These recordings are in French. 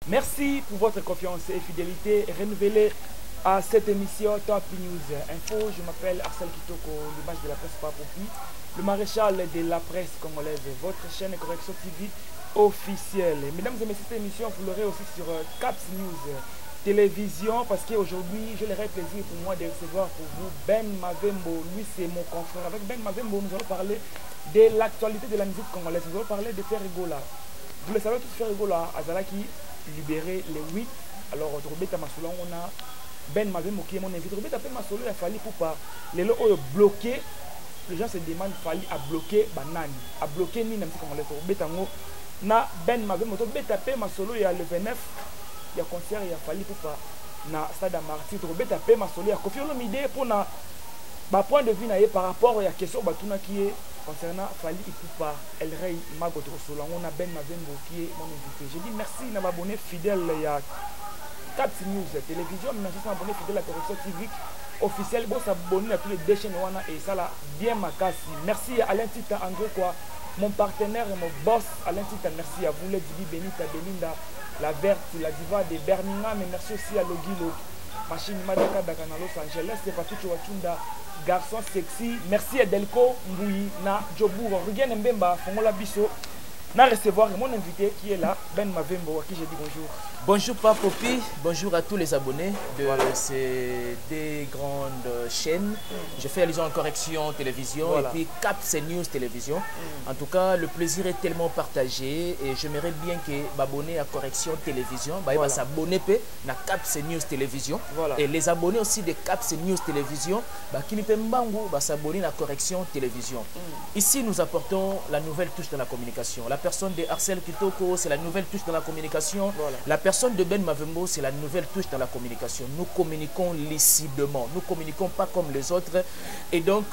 Merci pour votre confiance et fidélité renouvelée à cette émission Top News Info. Je m'appelle Arsène Kitoko, l'image de la presse par Popi, le maréchal de la presse congolaise, votre chaîne Correction TV officielle. Mesdames et messieurs, cette émission, vous l'aurez aussi sur Caps News Télévision, parce qu'aujourd'hui, je l'aurai plaisir pour moi de recevoir pour vous Ben Mavembo. Lui, c'est mon confrère. Avec Ben Mavembo, nous allons parler de l'actualité de la musique congolaise. Nous allons parler de Ferrigola. Vous le savez tous, Ferrigola, Azalaki, libéré les 8. Alors, Robeta Masolo, on a Ben Mavembo qui est mon invité. Robeta Masolo, il a fallu pour pas. Les lots bloqués. Les gens se demandent, il fallait à bloquer Banani. À bloquer ni même si Congolais. Robeta na Ben Mavembo. Robeta Masolo, il y a le 29. Il y a concert, il y a fallu pour pas. Na stade à Martyr. Robeta Masolo, il y a confié l'idée pour na. Point de vue par rapport à la question qui est concernant Fali Ipupa, El Rey Magoto Solon, on a Ben Mavembo qui est mon invité. Je dis merci à m'abonner fidèle à Caps News Télévision, merci à m'abonner fidèle à Correction TV officielle. Bon, s'abonner à tous les deux chaînes et ça là, bien ma casse. Merci à Alain Tita André, quoi, mon partenaire et mon boss Alain Tita. Merci à vous, les Divi Benita Belinda, la Verte, la diva de Birmingham. Et merci aussi à Logilo, Machine Madaka Dakana Los Angeles, c'est Patrick Wachunda. Garçon sexy, merci à Delco Mbouyi, na Jobour, Rugen Mbemba, Fongola Bisso, na recevoir mon invité qui est là, Ben Mavembo, à qui je dis bonjour. Bonjour Papopi, bonjour à tous les abonnés de ces deux grandes chaînes. Je fais allusion en Correction Télévision et puis Caps News Télévision. En tout cas, le plaisir est tellement partagé et j'aimerais bien que m'abonner à Correction Télévision, s'abonner à Caps News Télévision. Et les abonnés aussi de Caps News Télévision, qui ne peuvent pas s'abonner à Correction Télévision. Ici, nous apportons la nouvelle touche dans la communication. La personne de Arsène Kitoko, c'est la nouvelle touche dans la communication. La personne de Ben Mavembo, c'est la nouvelle touche dans la communication. Nous communiquons lucidement. Nous ne communiquons pas comme les autres. Et donc,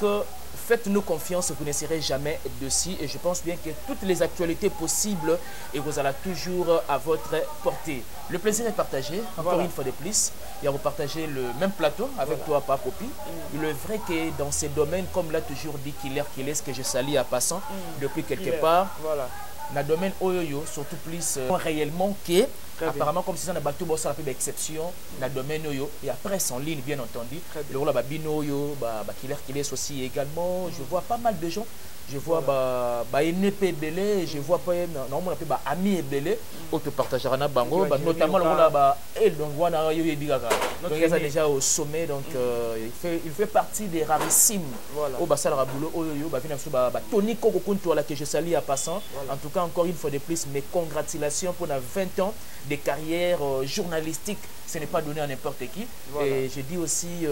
faites-nous confiance, vous ne serez jamais dessus. Et je pense bien que toutes les actualités possibles, et vous allez toujours à votre portée. Le plaisir est partagé, encore une fois de plus. Il y a vous partager le même plateau avec toi, Papopi. Il est vrai que dans ces domaines, comme l'a toujours dit Killer, ce que je salue à passant depuis quelque part, dans le domaine Oyoyo, surtout plus réellement que apparemment comme si ça n'a pas tout ça la exception dans le domaine Oyo et après en ligne bien entendu le rôle Babino Oyo Killer aussi également. Je vois pas mal de gens, je vois NP Belé, je vois pas normalement on appelle Ami Belé auto partagera na bango notamment le rôle donc voilà Oyo Bigaga donc il est déjà au sommet donc il fait partie des rarissimes au Bassal Rabulo Oyo Tony Kokokunto là que je salue à passant. En tout cas encore une fois de plus mes congratulations pour la 20 ans de carrière journalistique, ce n'est pas donné à n'importe qui. Et je dis aussi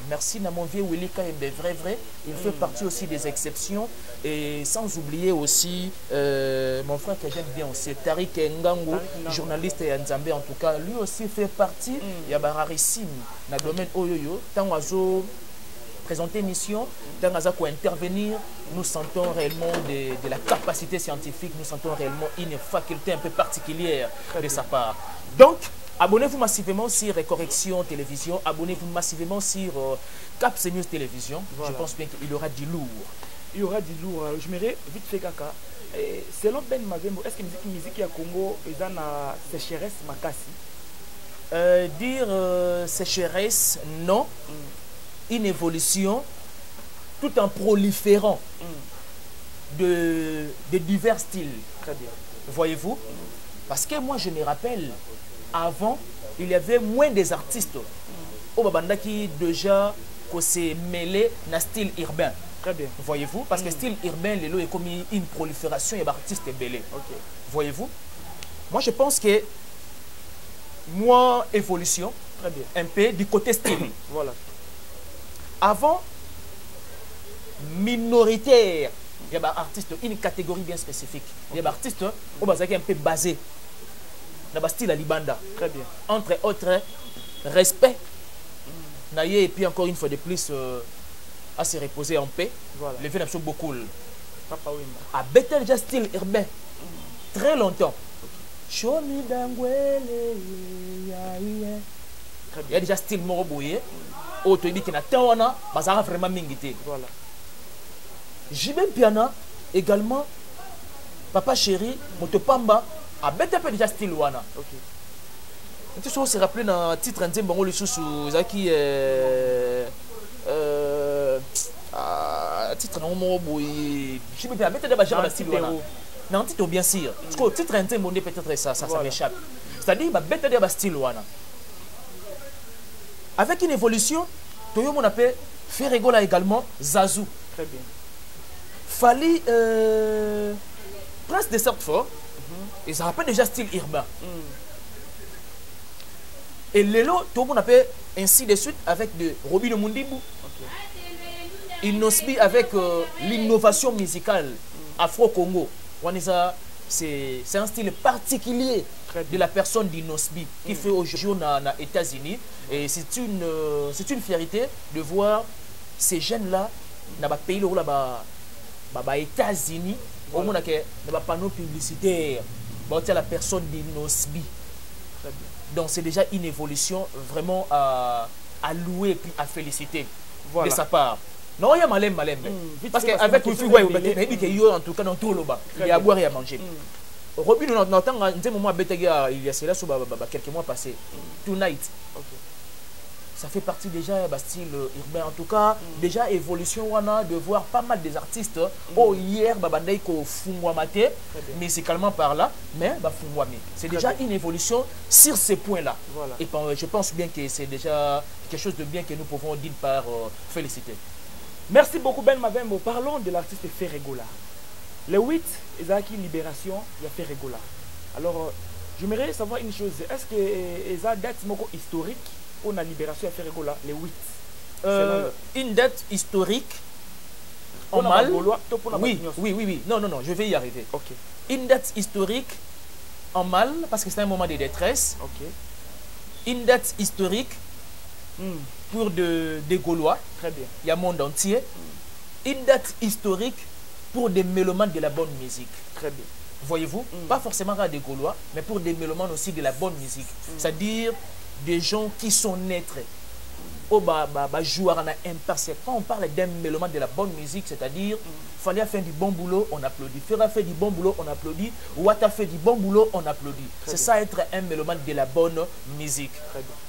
merci à mon vieux Willy Kaembe, vrai, il fait partie aussi des exceptions. Et sans oublier aussi mon frère que j'aime bien aussi, Tariq Ngango, journaliste et Nzambe, en tout cas, lui aussi fait partie, il y a rarissime dans le domaine Oyoyo, tant oiseau présenter mission, dans intervenir, nous sentons réellement de la capacité scientifique, nous sentons réellement une faculté un peu particulière de sa part. Donc, abonnez-vous massivement sur Correction Télévision, abonnez-vous massivement sur Caps News Télévision. Je pense bien qu'il y aura du lourd. Il y aura du lourd. Je m'irai vite fait caca. Selon Ben Mavembo, est-ce que la musique à Congo est une sécheresse makasi? Dire sécheresse, non. Une évolution tout en proliférant de divers styles. Très bien. Voyez-vous? Parce que moi je me rappelle, avant, il y avait moins des artistes au Babanda qui déjà s'est mêlé dans le style urbain. Très bien. Voyez-vous? Parce que le style urbain, il y a comme une prolifération et d'artistes belés. Voyez-vous? Moi je pense que moi, évolution, très bien, un peu du côté style. Voilà. Avant, minoritaire, il y a des artistes, une catégorie bien spécifique. Il y a des artistes qui un peu basés dans le style à Libanda. Très bien. Entre autres, respect. Et puis encore une fois de plus, à se reposer en paix. Voilà. Les films sont beaucoup. Papa Wimba. À Betel, déjà style urbain. Très longtemps. Show me dangwele. Il y a déjà style morobouye. Auto dit qu'il y a tawana, ça a vraiment mingité. Voilà. Jibem Piana également, Papa Chéri, Motopamba, a bête un peu déjà style wana. Ok. Tu sais, on se rappelle dans le titre Nzembo Bango le sous Zaki titre non mo boy. Je me permets de bacher dans style wana. Non, titre bien sûr. Parce que titre Nzembo peut-être ça m'échappe. C'est-à-dire bah bête de style wana. Avec une évolution, Toyo mon appelle Ferregola également Zazou. Très bien. Fali Prince de Sartfort. Et ça rappelle déjà style urbain. Et Lelo, tout le monde appelle ainsi de suite avec de Robin Mundimbu. Inosbi avec l'innovation musicale afro-congo. C'est un style particulier de la personne d'Inosbi qui fait aujourd'hui aux États-Unis. Et c'est une fierté de voir ces jeunes-là dans le pays là-bas, États-Unis, au monde dans le panneau publicitaire, la personne d'Inosbi. Donc c'est déjà une évolution vraiment à louer et puis à féliciter de sa part. Non, il y a malem. Parce qu'avec le fille, en tout cas dans tout le bas, il y a à boire et à manger. Robin, on entend un moment il y a cela sur quelques mois passés. Tonight. Ça fait partie déjà du style urbain. En tout cas, déjà évolution de voir pas mal des artistes. Oh, hier, musicalement par là, mais c'est déjà une évolution sur ces points-là. Voilà. Et je pense bien que c'est déjà quelque chose de bien que nous pouvons d'une part féliciter. Merci beaucoup Ben Mavembo. Parlons de l'artiste Ferregola. Le 8, Ezaki Libération, il y a Ferregola. Alors, j'aimerais savoir une chose. Est-ce que Eza date historique pour la libération de Ferregola, le 8? Une date historique en mal. Oui. Non, je vais y arriver. Okay. Une date historique en mal, parce que c'est un moment de détresse. Okay. Une date historique pour des Gaulois. Très bien. Il y a le monde entier. Une date historique pour des mélomanes de la bonne musique. Très bien. Voyez-vous, pas forcément des Gaulois, mais pour des mélomanes aussi de la bonne musique. C'est-à-dire des gens qui sont naîtres au joueur en impartial. Quand on parle d'un mélomane de la bonne musique, c'est-à-dire fallait faire du bon boulot, on applaudit. Faire fait du bon boulot, on applaudit. Ouata fait du bon boulot, on applaudit. C'est ça être un mélomane de la bonne musique.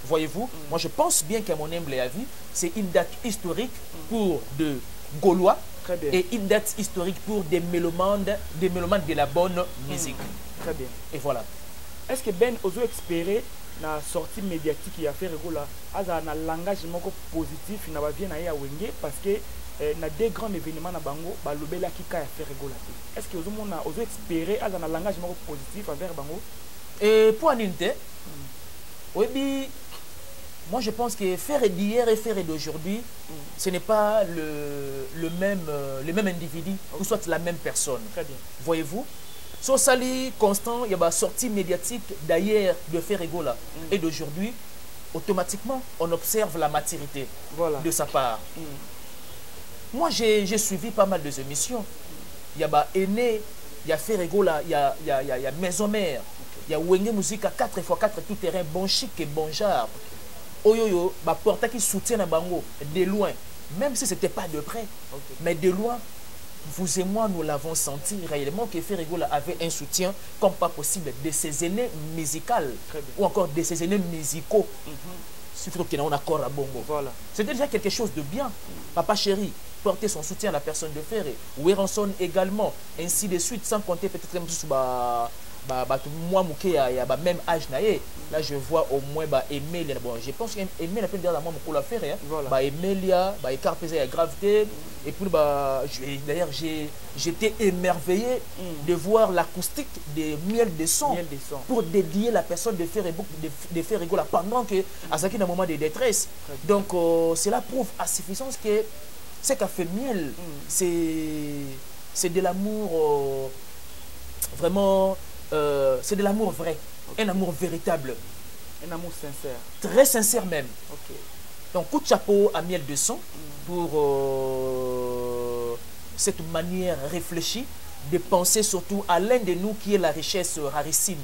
Voyez-vous, moi je pense bien qu'à mon humble avis, c'est une date historique pour de Gaulois et une date historique pour des mélomanes de la bonne musique. Très bien. Et voilà. Est-ce que Ben Ozo espérer la sortie médiatique qui a fait Ferregola a un langage positif na bien à Wenge parce que na des grands événements na bango balobela kika ya Ferregola. Est-ce que Ozo espérer a un langage positif envers bango? Et pour Aninte, oui, moi je pense que faire d'hier et faire d'aujourd'hui, ce n'est pas le même individu ou soit la même personne. Très bien. Voyez-vous? So sali constant, il y a une sortie médiatique d'ailleurs de Ferregola et d'aujourd'hui, automatiquement on observe la maturité de sa part. Moi j'ai suivi pas mal de émissions. Il y a Aîné, il y a Ferregola, il y a Maison Mère, il y a Wenge Musique à 4x4 tout terrain, bon chic et bon genre. Oyoyo, porta qui soutient à Bango de loin, même si ce n'était pas de près, mais de loin. Vous et moi, nous l'avons senti réellement que Ferregola avait un soutien comme pas possible de ses aînés musicaux ou encore de ses aînés musicaux. Surtout qu'il y a un accord à Bongo. Voilà. C'était déjà quelque chose de bien. Papa chéri portait son soutien à la personne de Ferré. Weranson également, ainsi de suite, sans compter peut-être même sur moi, même âge. Là, je vois au moins Emilia. Bon, je pense qu'Emilia n'a pas dire à moi pour la faire. Emilia, Carpesa, Gravité. Et puis, d'ailleurs, j'étais émerveillé de voir l'acoustique des miel de son pour dédier la personne de Ferregola pendant que Azaki dans un moment de détresse. Donc, cela prouve à suffisance que ce qu'a fait Miel, c'est de l'amour vraiment. C'est de l'amour vrai, un amour véritable. Un amour sincère. Très sincère même. Donc, coup de chapeau à Miel de Son pour cette manière réfléchie de penser surtout à l'un de nous qui est la richesse rarissime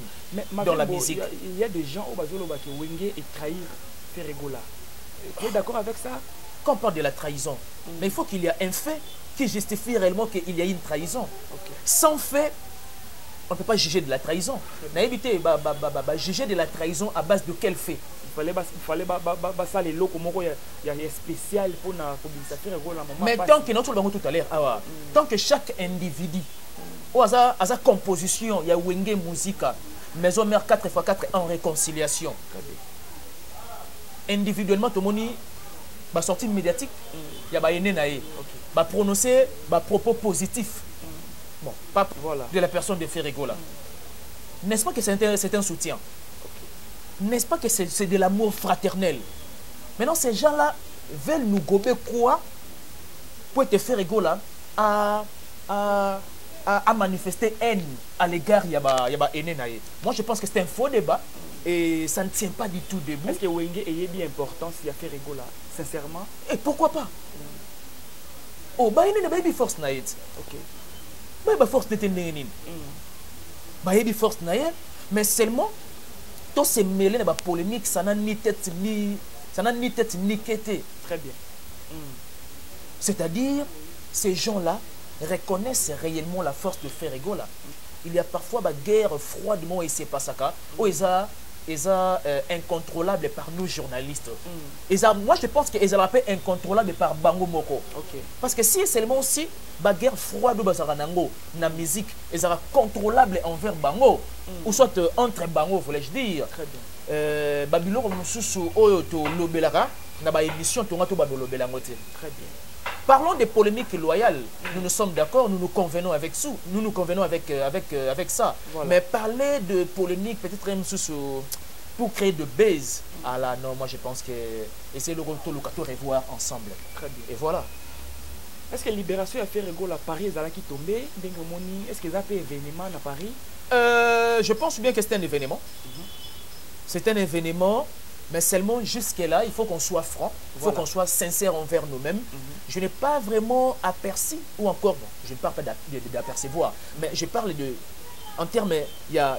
dans la musique. Il y a des gens au Bazolo qui Wenge et trahir Ferregola. Tu es d'accord avec ça? Quand on parle de la trahison, mais il faut qu'il y ait un fait qui justifie réellement qu'il y a une trahison. Sans fait, on ne peut pas juger de la trahison. Na évité juger de la trahison à base de quel fait? Il fallait ça les locaux il y a spécial pour na faire mais tant que notre bango tout à l'heure tant que chaque individu ou à sa composition il y a wenge musique maison mère 4x4 en réconciliation individuellement tout le monde ba sortie médiatique il y a ba ene naé ba prononcer ba propos positifs bon pas voilà de la personne de Ferrego là n'est-ce pas que c'est un soutien? N'est-ce pas que c'est de l'amour fraternel? Maintenant, ces gens-là veulent nous gober quoi pour te faire égaux là à manifester haine à l'égard de Yaba Enenaye. Moi, je pense que c'est un faux débat et ça ne tient pas du tout debout. Est-ce que Wenge est bien important s'il y a fait égaux là, sincèrement? Et pourquoi pas? Oh, bah, il y a une force naïve. Ok. Bah, il y a force de bah, il y a force naïve, mais seulement. Tout se mêler dans la polémique, ça n'a ni tête ni quête. Très bien. C'est-à-dire, ces gens-là reconnaissent réellement la force de Ferrego là. Il y a parfois une guerre froidement et c'est pas ça incontrôlable par nous journalistes. Moi je pense qu'ils sont un peu incontrôlable par Bango Moko. Parce que si seulement aussi la guerre froide dans la musique, ils sont contrôlables envers Bango ou soit entre Bango, voulais-je dire. Très bien. Babylone Moussou Oyoto Lobelara na ba émission to ngato ba Lobelangote. Très bien. Parlons des polémiques loyales. Nous sommes d'accord, nous nous convenons avec ça. Nous nous convenons avec ça. Voilà. Mais parler de polémiques, peut-être même pour créer de base. Ah là, non, moi je pense que essayer de revoir ensemble. Très bien. Et voilà. Est-ce que Libération a fait rigolo à Paris, qui tombé? Est-ce qu'ils ont fait un événement à Paris? Je pense bien que c'est un événement. C'est un événement. Mais seulement jusque-là, il faut qu'on soit franc, il faut qu'on soit sincère envers nous-mêmes. Je n'ai pas vraiment aperçu, ou encore, bon, je ne parle pas d'apercevoir, mais je parle de, en termes, il y a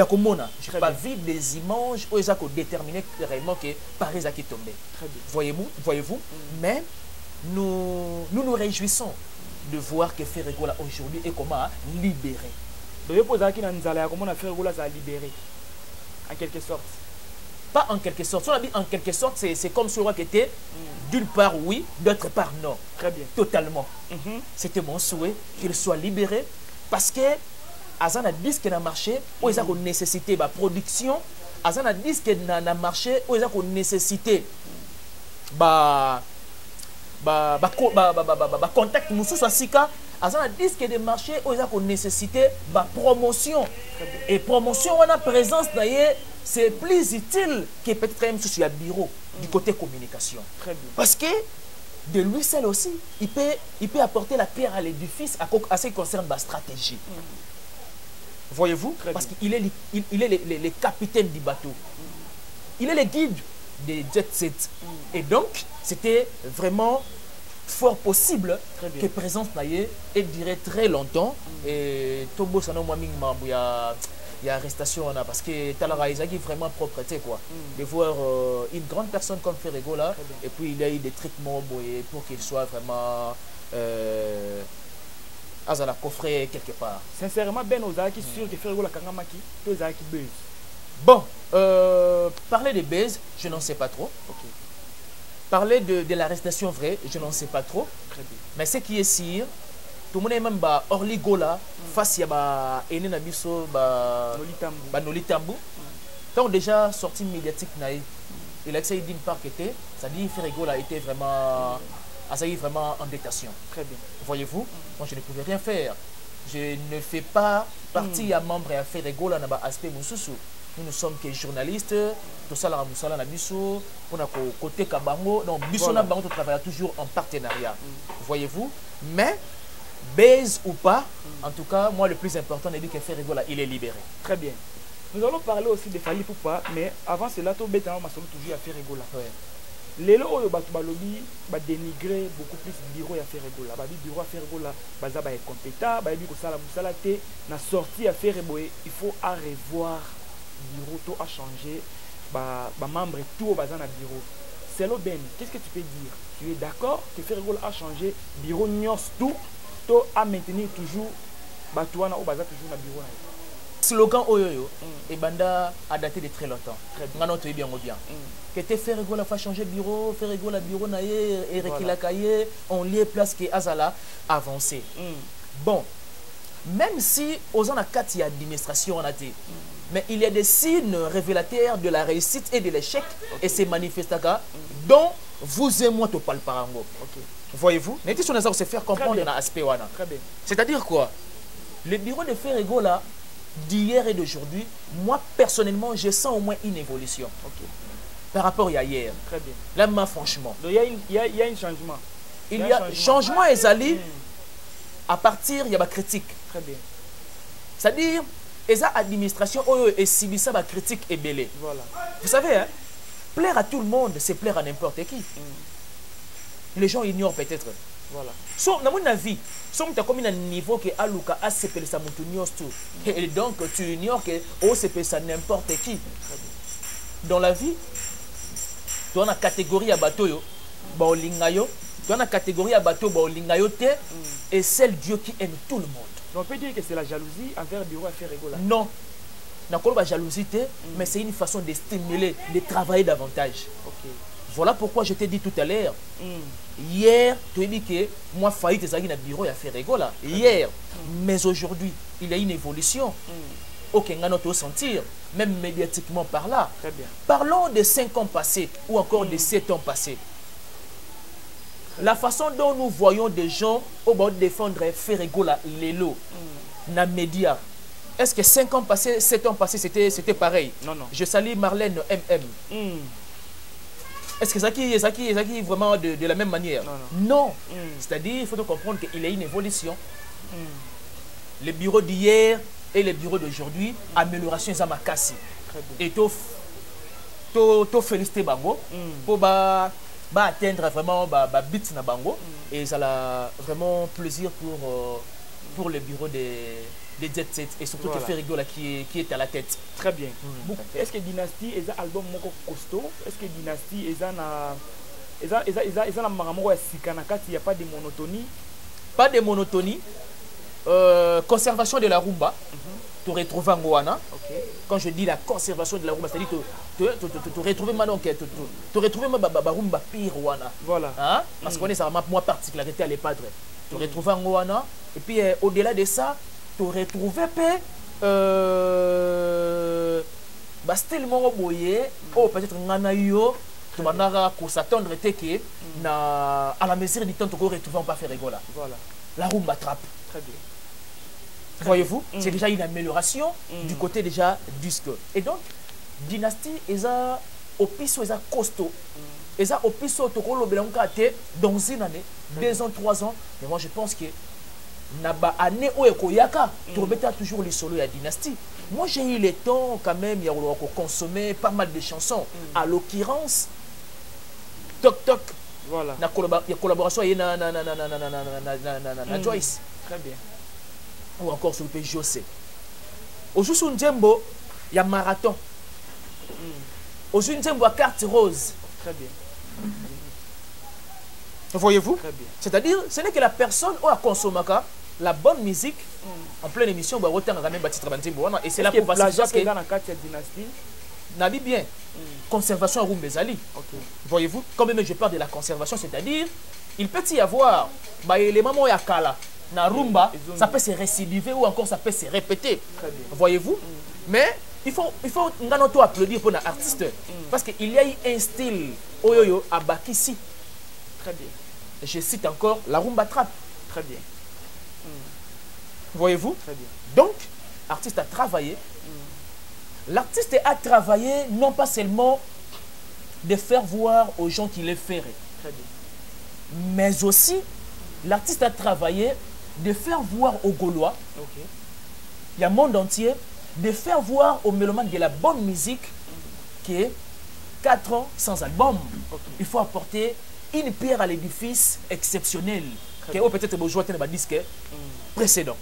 comme on je n'ai pas vu des images où ils ont déterminé réellement que Paris a tombé. Voyez-vous, mais nous nous réjouissons de voir que Ferrego là aujourd'hui est comment libéré. Donc, comment on a Ferrego là libéré, en quelque sorte. Pas en quelque sorte. Si on a dit en quelque sorte, c'est comme si on était d'une part oui, d'autre part non. Très bien. Totalement. C'était mon souhait qu'il soit libéré parce que Azan a dit qu'il a marché, où il a une nécessité de production. Azan a dit qu'il a marché, où il a une nécessité contact. Nous sommes Sika. Azan a dit qu'il a marché, où il a une nécessité de promotion. Et promotion, on a présence d'ailleurs. C'est plus utile que peut-être même sur le bureau du côté communication. Très bien. Parce que de lui seul aussi, il peut apporter la pierre à l'édifice à ce qui concerne la stratégie. Voyez-vous? Parce qu'il est le capitaine du bateau. Il est le guide des jet sets. Et donc, c'était vraiment fort possible que présence naïe et dirait très longtemps. Et Tobo Sano Mwaming Mambouya. Il y a arrestation parce que Talara Isaki est vraiment propreté quoi. De voir une grande personne comme Ferrego là et puis il y a eu des traitements pour qu'il soit vraiment à la coffret quelque part. Sincèrement Ben Ozaki sûr que Ferrego la Kangamaki tous Ozaki buzz. Bon, parler de buzz, je n'en sais pas trop. Parler de l'arrestation vraie, je n'en sais pas trop. Très bien. Mais ce qui est sûr, tout le monde même Orly Gola face à Ene Nabiso Nolitambu. Quand déjà sorti médiatique il a essayé d'une part que ça dit Ferrego a été vraiment en détention. Très bien. Voyez-vous, moi je ne pouvais rien faire. Je ne fais pas partie à membre à Ferrego là dans aspect Moussousou. Nous sommes que journalistes, tout ça là Moussala Nabiso, on a côté Kabango, donc Biso na Bango travaille toujours en partenariat. Voyez-vous, mais baise ou pas, en tout cas, moi le plus important est que Ferrego là, il est libéré. Très bien. Nous allons parler aussi de Fally Poupa, mais avant cela, tout bêtement, on toujours à Ferrego là. Les lots balobi va dénigrer beaucoup plus le bureau à Ferrego là. Le bureau à Ferrego là, baza ba est compétent, ba biko sala musala té na sortie à Ferrego, il faut à revoir le bureau tout a changé, ba membre tout baza na bureau. C'est le ben. Qu'est-ce que tu peux dire? Tu es d'accord que Ferrego a changé bureau nyos tout à maintenir toujours Batouana ou Baza toujours dans le bureau. slogan oyoyo et banda a daté de très longtemps. Ngano to bien bien. Que te faire rigoler fa changer bureau, faire rigoler bureau na ye et rekila kaye, on lié place que azala avancer. Bon, même si aux en a 4 administration on a été, mais il y a des signes révélateurs de la réussite et de l'échec et ces manifestants dont vous et moi te parle par ango. Voyez-vous? N'était sur se faire comprendre dans l'aspect wana. C'est-à-dire quoi? Le bureau de Ferrego là d'hier et d'aujourd'hui, moi personnellement, je sens au moins une évolution par rapport à hier. Très bien. Là, moi, franchement. Donc, il y a un changement. Il y a un changement, Ezali, à partir, il y a ma critique. Très bien. C'est-à-dire, les administrations, et si ça, ma critique est belée. Voilà. Vous savez, hein, plaire à tout le monde, c'est plaire à n'importe qui. Les gens ignorent peut-être. Voilà. So, dans mon avis, si tu as comme un niveau que Aluka a CP ça et donc tu ignores que OCP ça n'importe qui. Dans la vie, tu as une catégorie à bateau, tu as une catégorie à bateau, et c'est Dieu qui aime tout le monde. Donc on peut dire que c'est la jalousie envers le bureau à faire rigoler. Non. Il n'y a pas de jalousie, mais c'est une façon de stimuler, de travailler davantage. Voilà pourquoi je t'ai dit tout à l'heure. Hier, tu as dit que moi, faillite, c'est un bureau à faire rigoler. Hier, mais aujourd'hui, il y a une évolution. Ok, on doit sentir, même médiatiquement par là. Très bien. Parlons de 5 ans passés ou encore de 7 ans passés. La façon dont nous voyons des gens au bord de défendre Ferrego, les lots, dans les médias. Est-ce que 5 ans passés, 7 ans passés, c'était pareil? Non, non. Je salue Marlène MM. Est-ce que ça qui est vraiment de la même manière? Non. C'est-à-dire, il faut comprendre qu'il y a une évolution. Les bureaux d'hier et les bureaux d'aujourd'hui, amélioration est à ma casse. Et tu féliciter Bango pour atteindre vraiment bit na Bango. Et ça a vraiment plaisir pour les bureaux des Jet Set et surtout voilà. Ferrego là qui est à la tête. Très bien. Est-ce que Dynasty est un album moko costaud? Est-ce que Dynasty est un maramoro sikanakati, il n'y a pas de monotonie? Pas de monotonie. Conservation de la rumba. Tu retrouves en Goana. Quand je dis la conservation de la rumba, c'est-à-dire tu retrouves maintenant que tu retrouves ma rumba pire Goana. Voilà. Hein? Parce qu'on est ça moi particularité à l'épadre. Tu retrouves en Goana et puis au-delà de ça, tu retrouves style moko boye ou peut-être ngana yo tu manara pour s'attendre que na à la mesure du temps tu retrouves pas faire rigola. Voilà. La rumba trappe. Très bien. Voyez-vous, c'est déjà une amélioration du côté déjà disque. Et donc, Dynasty, ils ont au piso, ils ont costaud. Ils ont au piso, dans une année, 2 ans, 3 ans. Mais moi, je pense que Naba année où Ekoyaka, tu remettras toujours les solos à Dynasty. Moi, j'ai eu le temps quand même, il y a consommer pas mal de chansons. À l'occurrence, Toc Toc. Voilà. Il y a collaboration avec Joyce. Très bien. Ou encore sur le pays José. Aujourd'hui, Ndjembo, il y a marathon. Aujourd'hui, Ndjembo a carte rose. Très bien. Voyez-vous? C'est-à-dire, ce n'est que la personne qui a consommé la bonne musique en pleine émission, et c'est là pour passer que dans la carte Dynasty. Nabi bien. Conservation à Rumbezali. Voyez-vous? Quand même je parle de la conservation, c'est-à-dire, il peut y avoir les mamans et Akala. Na rumba, ça peut se récidiver ou encore ça peut se répéter. Voyez-vous? Mais il faut applaudir pour l'artiste. Parce qu'il y a eu un style oyoyo à Bakissi. Très bien. Je cite encore la rumba trap. Très bien. Voyez-vous? Très bien. Donc, l'artiste a travaillé. L'artiste a travaillé non pas seulement de faire voir aux gens qu'il est ferré. Très bien. Mais aussi, l'artiste a travaillé de faire voir aux Gaulois, il y a le monde entier, de faire voir aux mélomanes de la bonne musique qui est 4 ans sans album. Il faut apporter une pierre à l'édifice exceptionnel. Qui est peut-être besoin de disque précédent.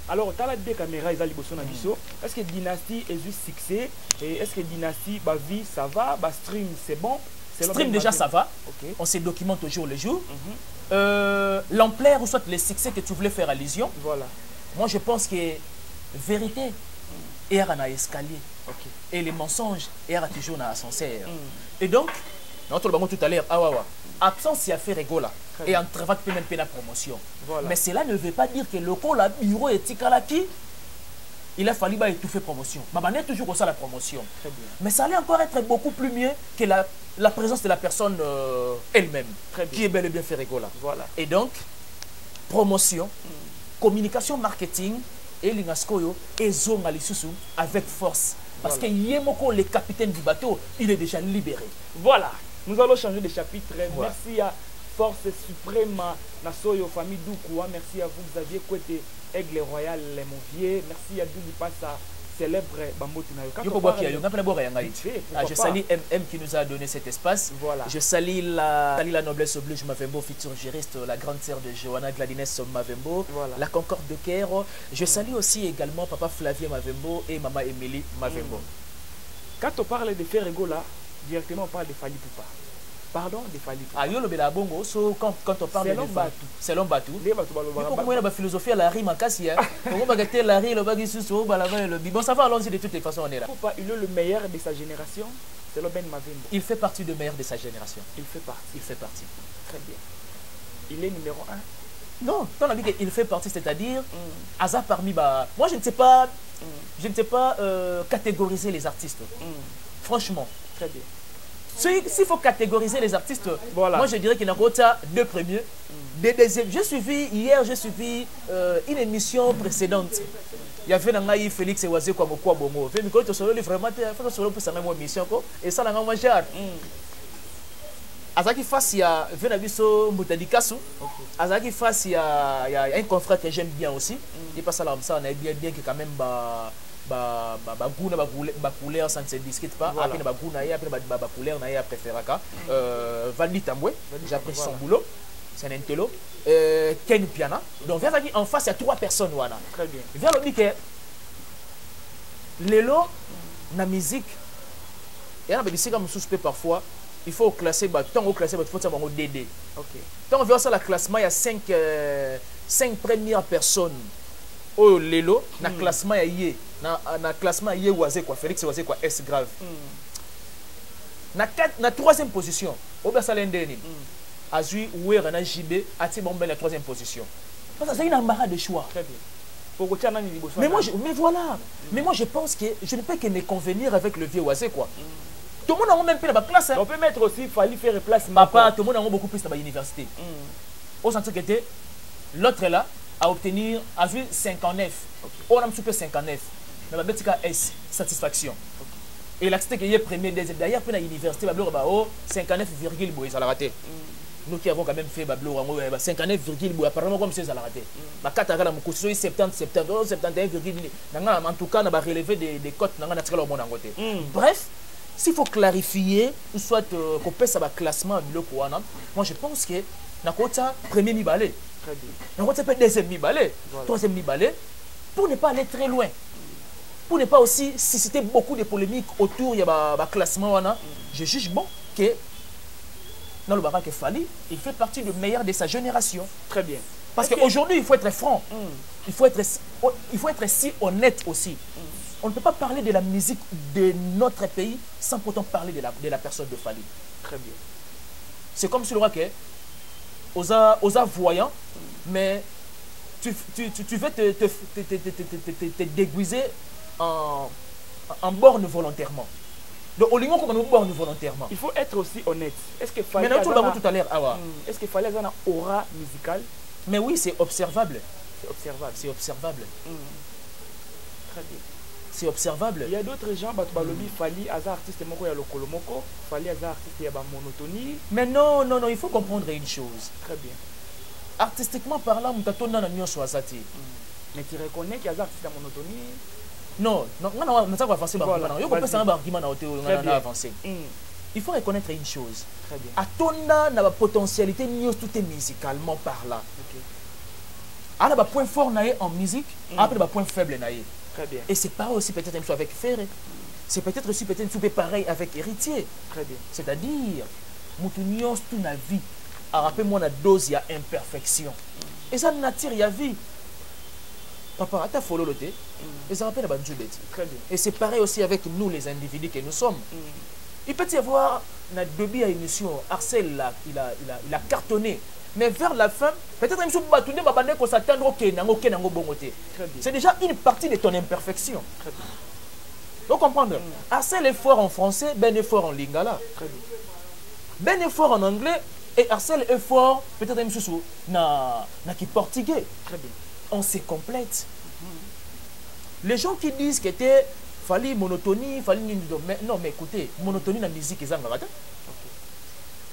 Alors, tu as des caméras, est-ce que Dynasty est juste succès? Et est-ce que Dynasty, vie, ça va? Stream, c'est bon? Stream déjà, ça va. On se documente au jour le jour. L'ampleur ou soit le succès que tu voulais faire allusion. Voilà. Moi, je pense que vérité et à un escalier. Et les mensonges et à toujours dans l'ascenseur. Et donc, tout à l'heure, absence y a fait rigola et en travail peut même la promotion. Mais cela ne veut pas dire que le col bureau est tikalaki. Il a fallu étouffer promotion. Mais est toujours comme ça la promotion. Mais ça allait encore être beaucoup plus mieux que la présence de la personne elle-même, qui est bel et bien fait rigola. Et donc, promotion, communication, marketing, et l'ingaskoyo et zone avec force. Parce que Yemoko, le capitaine du bateau, il est déjà libéré. Voilà, nous allons changer de chapitre. Merci à Force Suprême, Nasoyo, famille Doukoua. Merci à vous, Xavier Kouete, Aigle Royal, Les Monviers. Merci à Douli Passa, célèbre Bambotina. Je salue MM qui nous a donné cet espace. Je salue la noblesse oblige Mavembo, futur juriste, la grande sœur de Johanna Gladines Mavembo, la Concorde de Caire. Je salue aussi également Papa Flavien Mavembo et Maman Émilie Mavembo. Quand on parle de Ferregola, directement on parle de Fali Poupa. Pardon, de Fali Poupa. Quand on parle de c'est l'homme batou. Il faut que la philosophie à la rime en cassia. On va gâter la rime, le bagage sous le bon, ça va allons-y de toutes les façons. On est là. Poupa, il est le meilleur de sa génération. C'est le Ben Mavembo. Il fait partie du meilleur de sa génération. Il fait partie. Il fait partie. Très bien. Il est numéro 1. Non, tu as dit qu'il fait partie, c'est-à-dire, hasard parmi. Moi, je ne sais pas, catégoriser les artistes. Franchement. Très bien. S'il faut catégoriser les artistes, moi je dirais qu'il y en a deux premiers, des deuxièmes. Hier, j'ai suivi une émission précédente. Il y avait Nangaï Félix et Wazé comme quoi Bomo. Il faut que vraiment une émission et ça n'a pas cher. Azaki face il y a Venabiso Moutadikasu. Azaki face il y a un confrère que j'aime bien aussi. Il passe à l'homme ça on est bien que quand même couleur ça ne se discute pas. Après baguna et après couleur na ya préféraka. Valdi Tamboué, j'apprécie son boulot. C'est un intello. Ken Piana. Donc vers en face il y a trois personnes wana. Très bien. Vers le dit que lelo na musique et on a dit comme suspect parfois. Il faut classer, tant au classer, il faut savoir DD. Tant on voit ça, la classement, il y a 5 premières personnes. Oh, Lelo, dans le classement, il y a classement, il y a quoi, Félix, il y a S grave. Dans la troisième position, Obersalendeni, Azui, Ouer, Rana JB, Atibombe, la troisième position. Parce que c'est une embarras de choix. Très bien. Mais moi, je pense que je ne peux que me convenir avec le vieux Oisé, quoi. Tout le monde a même pris la classe. On peut mettre aussi, il fallait faire place. Papa, tout le monde a beaucoup plus dans l'université. Au centre que l'autre est là, à obtenir, à vu 59. On a super 59. Mais la bête S, satisfaction. Et l'activité qui est premier, deuxième, d'ailleurs, puis à l'université, 59, ça l'a raté. Nous qui avons quand même fait 59, apparemment comme ça l'a raté. Ma carte à la moukousou, 70, 71, en tout cas, on a relevé des cotes, on a tiré le monde en côté. Bref. S'il faut clarifier, soit qu'on passe à classement, moi je pense que na kota premier mi-balé, na kota deuxième mi-balé, troisième mi-balé, pour ne pas aller très loin, pour ne pas aussi susciter beaucoup de polémiques autour du classement, je juge bon que dans le barak Fali, il fait partie du meilleur de sa génération. Très bien. Parce qu'aujourd'hui, il faut être franc, il faut être si honnête aussi. On ne peut pas parler de la musique de notre pays sans pourtant parler de la personne de Fali. Très bien. C'est comme si le roi que aux voyants, mais tu veux te déguiser en borne volontairement. Donc au lieu qu'on nous borne volontairement. Il faut être aussi honnête. Est-ce que Fali tout à l'heure, est-ce que Fali a une aura musicale? Mais oui, c'est observable. C'est observable. C'est observable. Très bien. C'est observable. Il y a d'autres gens, Balobi, Fali, Aza artiste, Moko, ya Lokolomoko, Fali, Aza artiste, ya monotonie. Mais non, il faut comprendre une chose. Très bien. Artistiquement parlant, Moutatona n'a pas choisi. Mais tu reconnais qu'il y a des artistes à monotonie? Non, on va avancer. Il faut reconnaître une chose. Très bien. Atona n'a pas potentialité tout est musicalement parlant. On a un point fort en musique, après un point faible. Très bien. Et c'est pas aussi peut-être une chose avec Ferré. C'est peut-être aussi peut-être une pareil avec Héritier. Très bien. C'est-à-dire, Moutunios toute la vie. Rappelez-moi la dose, il y a imperfection. Et ça, nature, il y a vie. papa ata follow le thé et ça rappelle la banjubeti. Très bien. Et c'est pareil aussi avec nous les individus que nous sommes. Il peut y avoir na début à émission Arcel là, il a cartonné. Mais vers la fin, peut-être même si vous battez, vous s'attendre au bongoté. C'est déjà une partie de ton imperfection. Très bien. Vous comprenez? Arcel est fort en français, Ben est fort en lingala. Très bien. Ben est fort en anglais et Arcel est fort peut-être même sous na portugais. Très bien. On se complète. Les gens qui disent que c'était fallait monotonie, fallait non mais écoutez, monotonie dans la musique ils ont raté.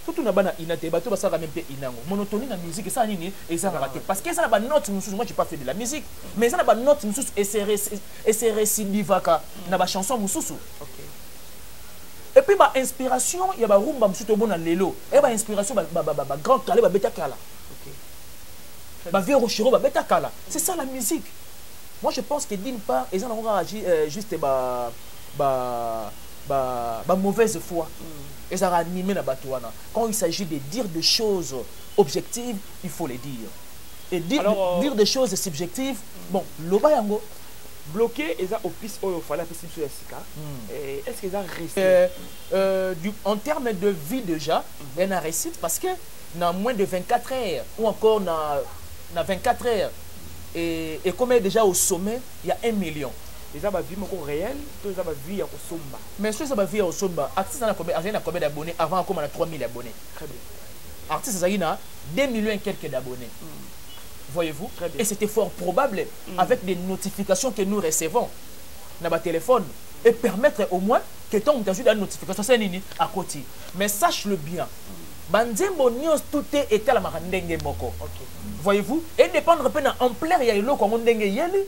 Tout na bana inate bato basaka même pe inango. Monotonie dans la musique ça nini ils ont raté parce que ça na ba note mususu moi j'ai pas fait de la musique mais ça na ba note mususu et c'est récidivaka na ba chanson mususu. OK. Et puis ma inspiration il y a ba rumba mususu bon na lelo et ba inspiration ba grand calé ba beta kala. OK. Ba vieux rochero ba beta kala. C'est ça la musique. Moi, je pense que d'une part, ils ont agi juste mauvaise foi. Ils ont animé la batouana. Quand il s'agit de dire des choses objectives, il faut les dire. Et dire des choses subjectives, bon, l'oba yango. Bloqué, ils ont au piste où il fallait appeler sur le est-ce qu'ils ont resté en termes de vie déjà, il y a un récit parce que dans moins de 24 heures, ou encore dans 24 heures, et comme est déjà au sommet, il y a 1 million. Ils ont vie réelle, tous ils ont vie au somba. Mais ceux qui ont vie au somba, artiste a combien d'abonnés avant comme on a 3000 abonnés. Très bien. Artiste a 2 millions et quelques d'abonnés. Voyez-vous? Et c'était fort probable avec des notifications que nous recevons dans notre téléphone et permettre au moins que ton as une notification c'est nini à côté. Mais sache-le bien. Banzembo news tout est à la marandenge moko. Voyez-vous? Et dépendre de l'ampleur il y a eu l'eau comme on dengue yeli.